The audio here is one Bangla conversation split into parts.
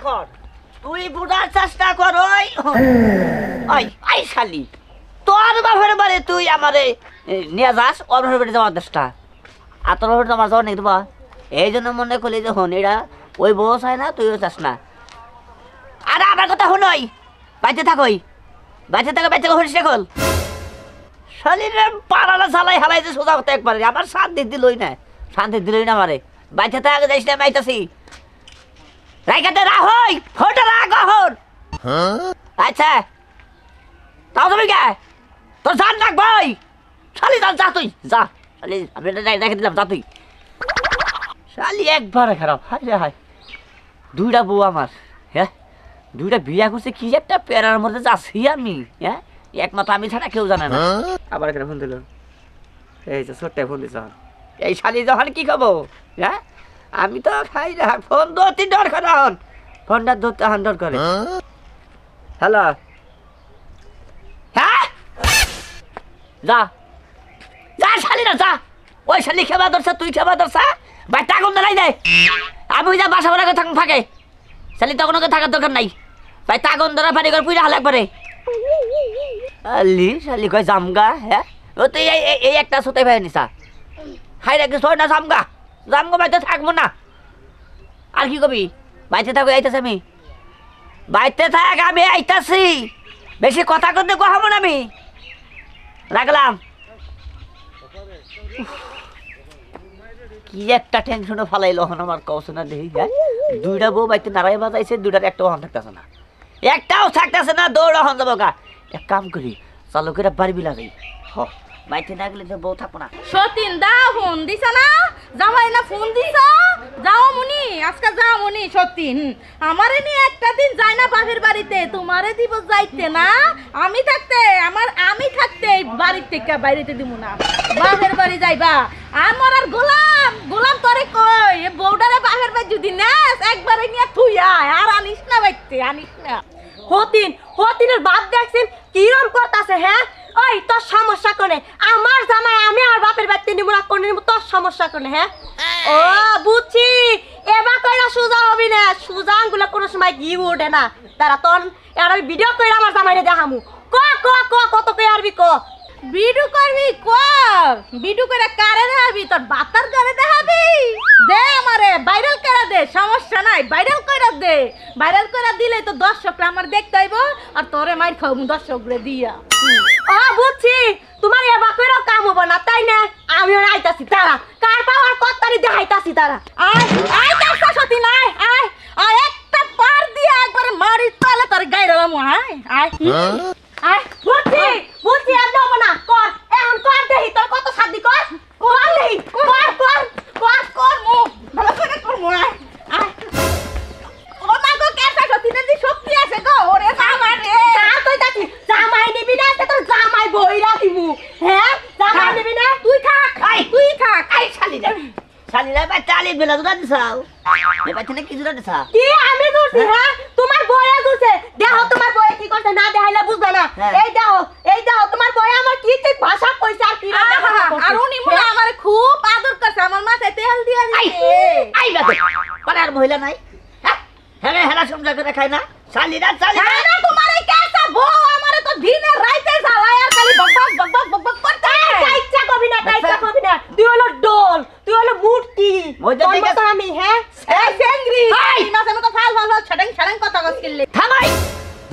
কর তুই বুঝার চেষ্টা কর ওই আই শালি তোর বাপের বাড়ি তুই আমারে নিয়ে যাস ওর বাপের বাড়ি যাওয়ার চেষ্টা আর তোর বাপের আমার যাওয়া নেই দেবা এই জন্য মনে করলি যে হন এরা ওই বউ চায় না তুইও চাস না আরে আমার কথা শুনই বাইতে থাকই বাইতে থাকা বাইতে হরিস কল শালিরে পাড়ালা চালাই হালাই যে সোজা করতে একবারে আমার শান্তি দিলই না শান্তি দিলই না আমারে বাইতে থাকা যাইস না মাইতাছি রাইকাতে রাহই ফোটা রাখ হন আচ্ছা তাও তুমি কে তোর জান রাখ ভাই শালি যা তুই যা শালি আমি রেখে দিলাম যা তুই শালি একবারে খারাপ হাই রে হাই দুইটা বউ আমার হ্যাঁ দুইটা বিয়া করছে কি একটা প্যারার মধ্যে যাচ্ছি আমি হ্যাঁ একমাত্র আমি ছাড়া কেউ জানে না আবার এখানে ফোন দিল এই যে ছোট্ট ফোন দিছ এই শালি যখন কি খাবো হ্যাঁ আমি তো খাই না ফোন ধরতে ডর করে হন ফোনটা ধরতে হন ডর করে হ্যালো হ্যাঁ যা যা শালি না যা ওই শালি খেবা ধরছে তুই খেবা ধরছা ভাই টাকুন নাই দেয় আমি ওই যা বাসা বাড়া থাকুন ফাঁকে শালি তখন ওকে থাকার দরকার নাই ভাই টাকুন ধরা ফাড়ি করে পুরা হাল একবারে আলি শালি কয় জামগা হ্যাঁ ও তো এই একটা সোতে ভাই নিসা হাই রেখে শোয় না জামগা জামগা বাইতে থাকবো না আর কি কবি বাইতে থাকো আইতাছি আমি বাইতে থাক আমি আইতাছি বেশি কথা করতে কহাবো না আমি রাখলাম কি একটা টেনশনে ফালাইলো হন আমার কৌশনা দেখি দুইটা বউ বাইতে নাড়াই বাজাইছে দুইটার একটাও হন থাকতেছে না একটাও থাকতেছে না দৌড়া হন যাবো গা এক কাম করি চালকেরা বাড়বি লাগাই হ বাইতে না গেলে বউ থাকবো না সতীন দাও ফোন দিছ না জামাই না ফোন দিছ যাও মুনি আজকে যাও মুনি সতীন আমারে নিয়ে একটা দিন যাই না বাপের বাড়িতে তোমারে দিব যাইতে না আমি থাকতে আমি থাকতে বাড়ি থেকে বাইরেতে দিব না বাপের বাড়ি যাইবা আমার আর গোলাম তোরে কই এ বউডারে বাপের বাড়ি যদি নেস একবারে নিয়ে তুই আর আনিস না বাইতে আনিস না হতিনের বাপ দেখছেন কিরম করতাছে হ্যাঁ ওই তোর সমস্যা কোনে আমার জামাই আমি আর বাপের বাড়িতে নিব না কোনে তোর সমস্যা কোনে হ্যাঁ ও বুঝছি এবার কইরা সুজা হবি না সুজা আঙ্গুলা কোনো সময় গিয়ে ওঠে না তারা তোর আর ভিডিও কইরা আমার জামাইরে দেখামু কত কই আরবি ক ভিডিও করবি ভিডিও করে কারে দেখাবি তোর বাতার কারে দেখাবি দে আমারে ভাইরাল করে দে সমস্যা নাই ভাইরাল করে দিলে তো দর্শকরা আমার দেখতে আইব আর তোরে মাইর খাওয়াবো দর্শকরে দিয়া ও বুঝছি তোমার এবার কইরাও কাম হবো না তাই না আমিও আইতাছি তারা কার পাওয়ার কত্তারি দেখাইতাছি তারা আয় কাজটা সতী নাই আয় একটা পার দিয়ে একবারে মারি তালে তোর গাইরে লামু আয় বুঝছি আর দেবো না কর এখন কর দেহি তোর কত শাদি কর দেহি কর মু ভালো করে কর মু আয় ও মা গো কেসা সতীনের দি শক্তি আছে গো ওরে জামাই রে তুই তাতি জামাই নিবি না তো তোর জামাই বইরা দিমু হ্যাঁ জামাই নিবি না তুই থাক আই শালি রে বাচ্চা আলি বেলা দুটা দিছাও এ বাচ্চা না কি দুটা দিছা কি আমি দূরছি হ্যাঁ তোমার বইয়া দূরছে দেখো তোমার বই কি করছে না দেখাইলে বুঝবে না এই দাও তোমার বই আমার কি ঠিক ভাষা কইছে আর কি আর উনি মনে আমারে খুব আদর করছে আমার মাথায় তেল দিয়া দিছে আই বাবা কোন আর মহিলা নাই হ্যাঁ হেলা সমঝা করে খায় না শালি না তোমার এই কেসা বউ আমারে তো দিনে রাইতে জ্বালায় আর খালি বকবক করতে ইচ্ছা কবি না তুই হলো ডল তুই হলো মূর্তি তোর মত আমি হ্যাঁ সেংরি মাঝে মতো ফাল ছড়ং কথা কইলে থামাই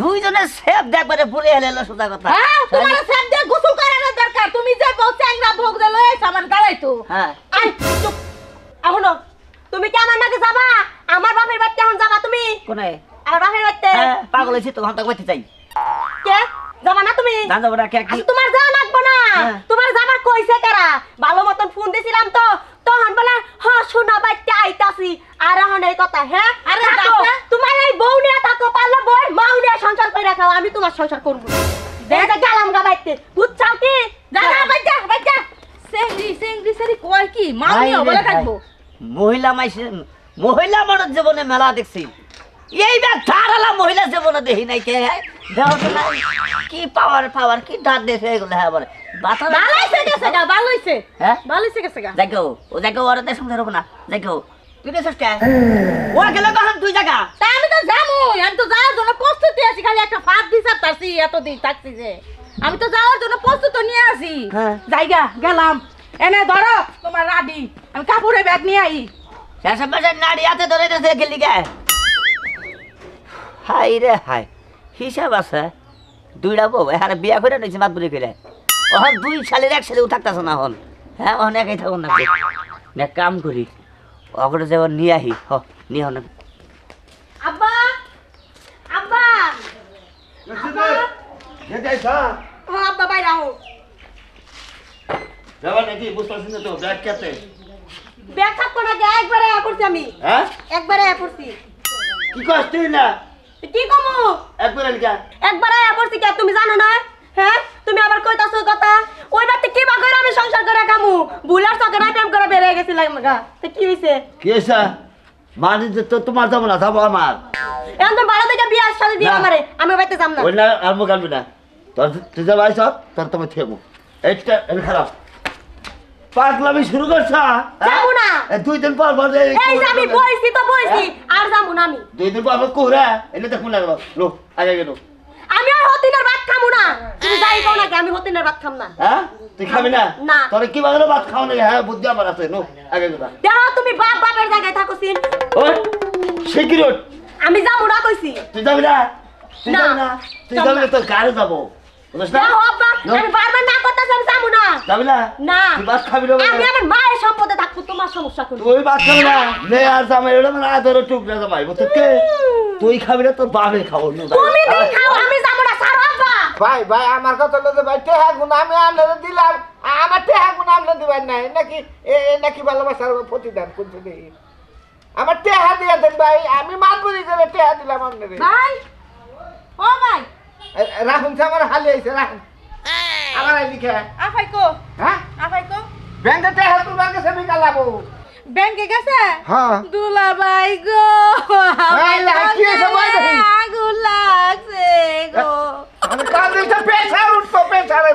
দুইজনে সেফ দেখবারে পুরে হেলেলো সুদা কথা হ্যাঁ তোমার সেফ দিয়ে গোসল করানোর দরকার তুমি যে বউ চ্যাংরা ভোগ দে লয়ে সামান গালাইতো হ্যাঁ আই চুপ আহনো তুমি কি আমার নাকে যাবা আমার বাপের বাড়িতে এখন যাবা তুমি কোনে আমার বাপের বাড়িতে পাগল হইছি তো ঘন্টা কইতে চাই কে যাবা না তুমি না যাবো না কে কি তোমার যাওয়া লাগবে না তোমার যাবার কইছে কারা ভালো মতন ফোন দিছিলাম তো তখন বলে হ্যাঁ শোনা বাইতে আইতাছি আর এখন এই কথা হ্যাঁ আরে তোমার এই বউ নিয়ে থাকো পারলে বই মাউ নিয়ে সংসার করে রাখো আমি তোমার সংসার করব দেখা গেলাম গা বাইতে বুঝছাও কি যা বাইতে সেংরি সেরি কই কি মাউ নিয়ে বলে থাকবো মহিলা মানুষ জীবনে মেলা দেখছি এইবার ধারালা মহিলা জীবনে দেখি নাই কে দেহ তো নাই কি পাওয়ার কি দাঁত দেখে এগুলো হ্যাঁ বলে ভালো হইছে গেছে গা দেখো ও দেখো ওর দেশ সংসার হোক না দেখো তুই দেশ কে ও গেলে কখন তুই তুই জায়গা তা আমি তো যামই, আমি তো যাওয়ার জন্য প্রস্তুতি আছি, খালি একটা ফাঁদ দিছার তাছি এতদিন থাকছি যে আমি তো যাওয়ার জন্য প্রস্তুত নিয়ে আছি। হ্যাঁ। জায়গা গেলাম, এনে ধরো তোমার রাডি, আমি কাপড়ে ব্যাগ নিয়ে আই। শেষে পেশে নাড়ি হাতে ধরে দিয়েছে গেলি গে হাই রে হাই হিসাব আছে দুইটা বউ এখানে বিয়া করে নিয়েছে মাত বুড়ি করে ওখান দুই শালের এক শালে থাকতেছে না হন হ্যাঁ ওখানে একাই থাকুন না না কাম করি ওগুলো যেমন নিয়ে আহি হ নিয়ে হন আব্বা আব্বা আব্বা বাইরে আও। ব্যাগ থাকবো না, একবারে করছি আমি, একবারে করছি। কি কষ্ট না কি কমু একবারে একবারে করছি কে তুমি জানো না? হ্যাঁ তুমি আবার কইতাছো কথা, ওই বাড়িতে কি বা করে আমি সংসার করে কামু, ভুলার চকে না প্রেম করে বেরিয়ে গেছিলাম গা, তো কি হইছে? কি হয়েছে মানে তো তোমার যাবো না যাবো আমার এখন তো ভালো থেকে বিয়ে সাথে দিও না। আমারে, আমি বাড়িতে যাব না। ওই না আর মুখ আনবি না তোর তুই যাবো আইস তোর তুমি থেমো এইটা খারাপ পাগলামি শুরু করছ যাবো না। দুই দিন পর পর এই যে আমি বইছি তো বইছি, আর যাবো না আমি। দুই দিন পর পর কোহরা এনে দেখুন লাগলো লো আগে গেল আমি আর হতিনের ভাত খামু না, তুমি যাই কও নাকি আমি হতিনের ভাত খাম না। হ্যাঁ তুই খাবি না না। তোর কি বাগানো ভাত খাও না হ্যাঁ বুদ্ধি আমার আছে নো আগে গেল দেখো তুমি বাপ বাপের জায়গায় থাকো সিন, ওই সিকিউরিট আমি যাবো না কইছি। তুই যাবি না তুই না। যাবি না তুই যাবি না তোর গাড়ি যাবো বুঝছ না দেখো আব্বা, আমি বারবার না করতেছি, আমি যাবো না। যাবি না না তুই ভাত খাবি না আমি আমার মায়ের সম্পদে থাকবো, তোমার সমস্যা কোন? তুই ভাত খাবি না নে আর জামাই ওটা মানে আদর টুকরা জামাই বুঝতে তুই খাবি না তোর বাপে খাবো তুমি দিন খাও, আমি যাবো না, ছাড়ো আব্বা। ভাই ভাই আমার কথা হলো ভাই টেহা গুণ আমি আপনারা দিলাম, আমার টেহা গুণ আপনারা দিবেন নাই নাকি নাকি ভালোবাসার প্রতিদান করছে দেখি আমার টেহা দিয়ে দেন ভাই, আমি মানবুরি করে টেহা দিলাম আপনাদের। ভাই ও ভাই রাখুন আমার হালি আইছে রাখুন আমার লিখে আফাই কো, হ্যাঁ আফাই কো ব্যাংকে টেহা তোমার কাছে আমি কালাবো। ব্যাংকে গেছে? হ্যাঁ দুলা ভাই গো, এই লা, কি হয়েছে ভাই দেখি? আগুন লাগছে গো। আমি কাঁদিতে পেছার উঠতো পেছারে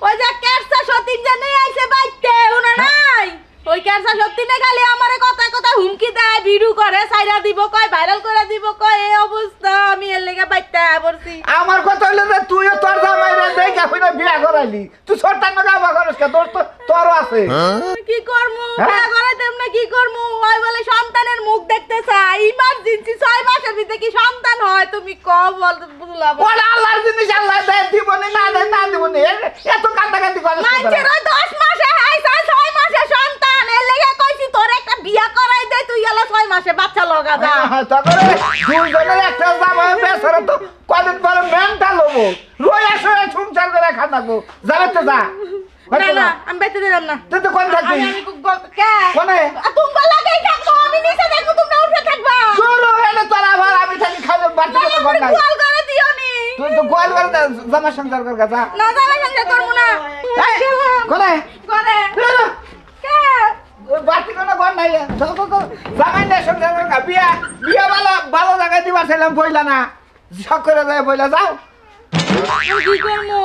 ওই যে কেরসা সতীন যে নিয়ে আইছে বাইতে উনা নাই, ওই কেরসা সতীনে খালি আমারে কথায় কথায় হুমকি দেয়, ভিডিও করে সাইরা দিব কয়, ভাইরাল করে দিব কয়, এই অবস্থা আমি এর লেগে বাইতে পড়ছি। আমার কথা হইলো যে তুইও তোর জামাই রে দেখা হইনা বিয়া করাইলি, তুই সরটার না গাবা করস কে তোর তো তোরও আছে। কি করমু হ্যাঁ? বিয়া করাইতাম না, কি করমু? ওই বলে সন্তানের মুখ দেখতে চাই, ইমার্জেন্সি 6 মাসের ভিতরে কি সন্তান হয়? তুমি কও বল বুঝলাম। ওরা আল্লাহর জিনিস আল্লাহ দেয় দিবনি না দেয় না দিবনি এত কান্দাকান্দি করে মানছের ওই 10 মাসে হাইছে 6 মাসে সন্তান, এর লেগে কইছি তোর একটা বিয়া করাই দে, তুই এলা 6 মাসে বাচ্চা লগা যা। তারপরে দুইজনের একটা জামাই বেচারা তো কদিন পরে মেন্টাল হবো, রয়ে আসে সংসার করে খানাবো যাবে তো যা। না না আমি বাইতে দিলাম না। তুই তো কোন থাকবি আমি কে কোনে তুমি লাগেই থাকবো, আমি নিচে থাকবো, তোমরা উঠে থাকবা। শুরু হলে তোর আবার আমি থাকি খালি বাড়তে না, কোনো ঘর আপনি নাই, গোয়াল করে দিওনি। তুই তো গোয়াল করে জামা সংসার কর গাছা না জামাই সংসার করবো না। কোনে করে কে বাড়তি কোনো ঘর নাই জামাই না সংসার কর বিয়া বিয়া ভালো ভালো জায়গায় দিবার চাইলাম বইলা না শখ করে যায় বইলা যাও কি করবো?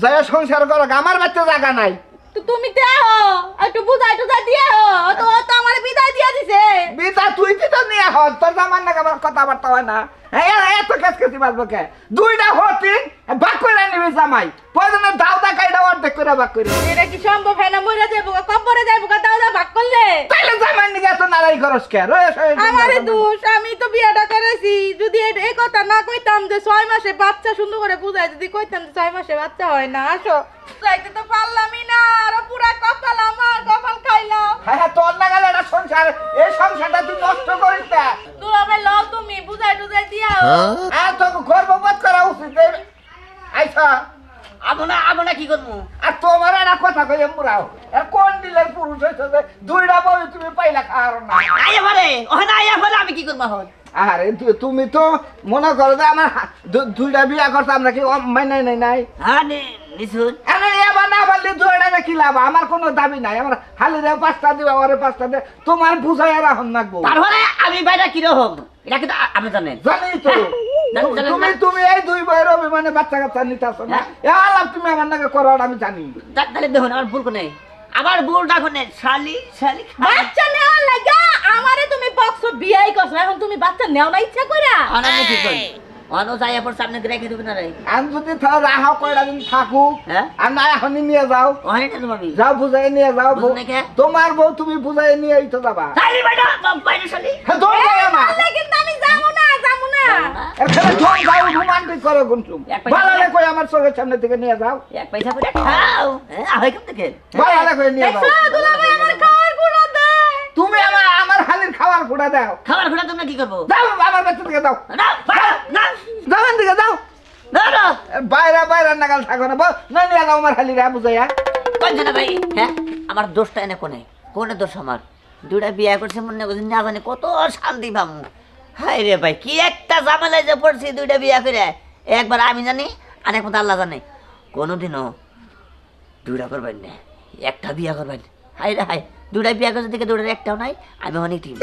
যায় সংসার করো আমার বাচ্চা জায়গা নাই। তো তুমি দেও একটু বুঝাই টুজাই দিও, তো ও তো আমার বিদায় দিয়ে দিছে। বিটা তুই তো নিয়ে হ তোর জামার নাকি আমার কথাবার্তা হয় না, এত কেস কেসি বাজবো কে দুইটা হতি বাক করে নিবি জামাই প্রয়োজনে দাউদা কাইডা অর্ধেক করে বাক করে এটা কি সম্ভব? হয় না মরে যাবো, কবরে যাবো, দাও ভাগ করলে। তাইলে জামাই নিকে এত নারাই খরচ কে রয়েছে আমারে দোষ, আমি তো বিয়েটা করেছি। যদি এই কথা না কইতাম যে 6 মাসে বাচ্চা, সুন্দর করে বুঝাই যদি কইতাম যে 6 মাসে বাচ্চা হয় না, আসো যাইতে তো পারলামই না, আর পুরা কপাল আমার, কপাল খাইলাম। হ্যাঁ তোর নাগালে একটা সংসার, এই সংসারটা তুই নষ্ট করিস না, তুমি আমার লও, তুমি বুঝাই টুজাই দিও। আর তোকে গর্ববোধ করা উচিত আইসা আবো না কি করবো আর তোমার একটা কথা কই মুরাও আর কোন দিলের পুরুষ হইছে যে দুইটা বই তুমি পাইলা খাওয়ার না আইয়া পারে ওখানে আইয়া পারে আমি কি করবো এখন আরে তুমি তো মনে করো যে আমার দুইটা বিয়া করতে আমরা কি মাইনে নাই নাই হ্যাঁ নিশুন আরে এবার না পারলে দুইটা কি লাভ, আমার কোনো দাবি নাই, আমার হালি দেও 5টা দিবা ওরে 5টা দে, তোমার বুঝাই রাখুন নাকবো। তারপরে আমি বাইরে কিরকম এটা কিন্তু আপনি জানেন জানি তো জানেন তুমি না? তুমি এই দুই বইয়ের অভিমানে বাচ্চা কাচ্চা নিতে আসো না, এ আলাপ তুমি আমার নাকি করো আমি জানি। তাহলে দেখুন আমার ভুল কোনে আবার ভুল ডাকুন শালি শালি বাচ্চা নেওয়ার লাগা আমারে তুমি বক্স তুমি বাচ্চা নেও না ইচ্ছা কইরা অনান্য কি করি অন্য যাই পর সামনে রেখে দেবে না রে আমি যদি তাহলে রাহা কয়টা দিন থাকুক হ্যাঁ আর না এখনই নিয়ে যাও ওখানে না তুমি যাও বুঝাই নিয়ে যাও বুঝনে কে? তোমার বউ তুমি বুঝাই নিয়ে তো যাবা শালি বেটা বাইরে শালি হ্যাঁ, দৌড় যাও না তাহলে কিন্তু আমি যাবো না এখানে দৌড় যাও রোমান্টিক করো গুনছুম এক পয়সা ভালো দিয়ে- কই আমার চোখের সামনে থেকে নিয়ে যাও এক পয়সা করে খাও হ্যাঁ আড়াই কাপ থেকে ভালো করে নিয়ে যাও দেখছো দুলাভাই আমার খাওয়ার গুলো দেয় তুমি আমার হালির খাবার ফুটা দাও খাবার খোলা তোমরা কি করবো যাও আমার বাচ্চা থেকে দাও না না যাও এখান থেকে যাও না না বাইরে নাগাল থাকো না না নিয়ে যাও আমার হালিরা বুঝাইয়া কইছে না ভাই হ্যাঁ আমার দোষটা এনে কোনে দোষ আমার দুইটা বিয়া করছে মনে করছি না জানি কত শান্তি পাবো হাই রে ভাই কি একটা ঝামেলায় যে পড়ছি দুইটা বিয়া করে একবার আমি জানি আর একবার আল্লাহ জানে কোনোদিনও দুইটা করবেন না একটা বিয়া করবেন হাই রে হাই দুইটা বিয়া করছে দিকে দুইটার একটাও নাই আমি অনেক ঠিক